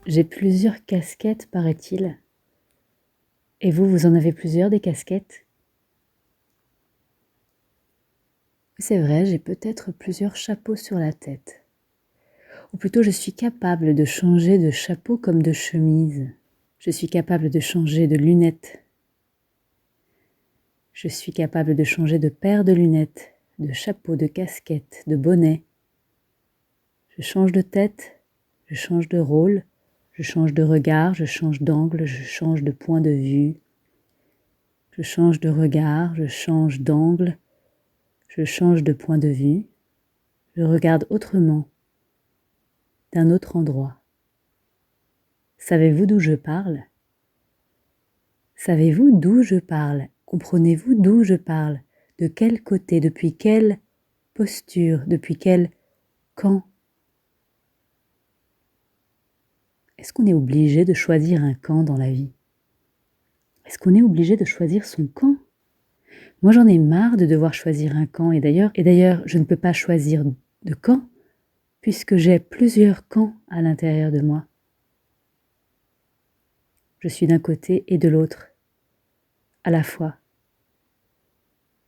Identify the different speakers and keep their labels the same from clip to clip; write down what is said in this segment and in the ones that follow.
Speaker 1: J'ai plusieurs casquettes, paraît-il. Et vous, vous en avez plusieurs des casquettes? C'est vrai, j'ai peut-être plusieurs chapeaux sur la tête. Ou plutôt, je suis capable de changer de chapeau comme de chemise. Je suis capable de changer de lunettes. Je suis capable de changer de paire de lunettes, de chapeau, de casquette, de bonnet. Je change de tête, je change de rôle, je change de regard, je change d'angle, je change de point de vue. Je change de regard, je change d'angle, je change de point de vue. Je regarde autrement, d'un autre endroit. Savez-vous d'où je parle? Savez-vous d'où je parle? Comprenez-vous d'où je parle? De quel côté? Depuis quelle posture? Depuis quel camp? Est-ce qu'on est obligé de choisir un camp dans la vie? Est-ce qu'on est obligé de choisir son camp? Moi, j'en ai marre de devoir choisir un camp. Et d'ailleurs, je ne peux pas choisir de camp puisque j'ai plusieurs camps à l'intérieur de moi. Je suis d'un côté et de l'autre, à la fois.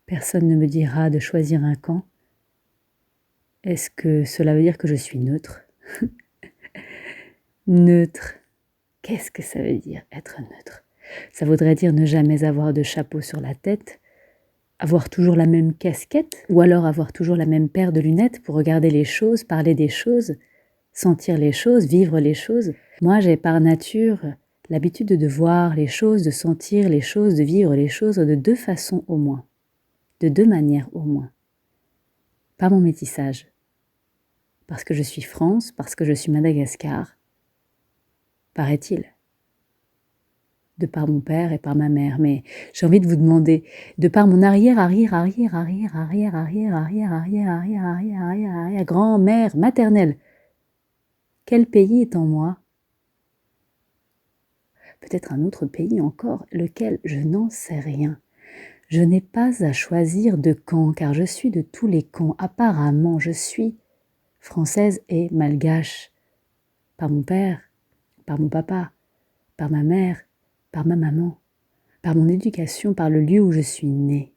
Speaker 1: Personne ne me dira de choisir un camp. Est-ce que cela veut dire que je suis neutre? Neutre. Qu'est-ce que ça veut dire être neutre? Ça voudrait dire ne jamais avoir de chapeau sur la tête, avoir toujours la même casquette, ou alors avoir toujours la même paire de lunettes pour regarder les choses, parler des choses, sentir les choses, vivre les choses. Moi, j'ai par nature l'habitude de voir les choses, de sentir les choses, de vivre les choses de deux façons au moins, de deux manières au moins. Pas mon métissage, parce que je suis France, parce que je suis Madagascar, paraît-il, de par mon père et par ma mère. Mais j'ai envie de vous demander, de par mon arrière grand-mère maternelle, quel pays est en moi? Peut-être un autre pays encore, lequel je n'en sais rien. Je n'ai pas à choisir de camp, car je suis de tous les camps. Apparemment, je suis française et malgache, par mon père, par mon papa, par ma mère, par ma maman, par mon éducation, par le lieu où je suis née.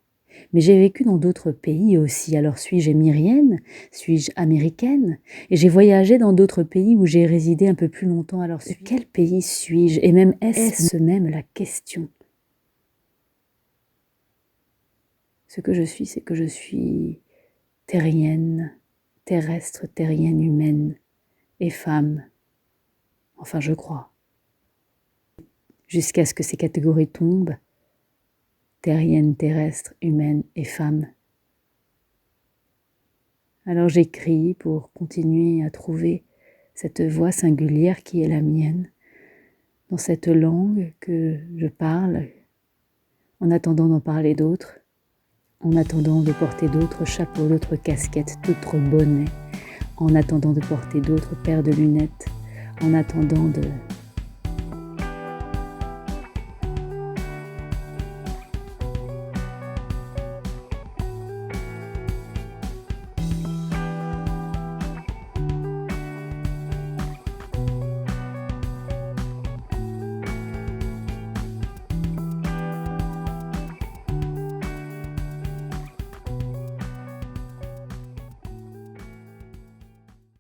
Speaker 1: Mais j'ai vécu dans d'autres pays aussi, alors suis-je émirienne? Suis-je américaine? Et j'ai voyagé dans d'autres pays où j'ai résidé un peu plus longtemps, alors de quel pays suis-je? Et même est-ce même la question? Ce que je suis, c'est que je suis terrienne, terrestre, terrienne, humaine et femme. Enfin, je crois. Jusqu'à ce que ces catégories tombent, terrienne, terrestre, humaine et femme. Alors j'écris pour continuer à trouver cette voix singulière qui est la mienne, dans cette langue que je parle, en attendant d'en parler d'autres, en attendant de porter d'autres chapeaux, d'autres casquettes, d'autres bonnets, en attendant de porter d'autres paires de lunettes, en attendant de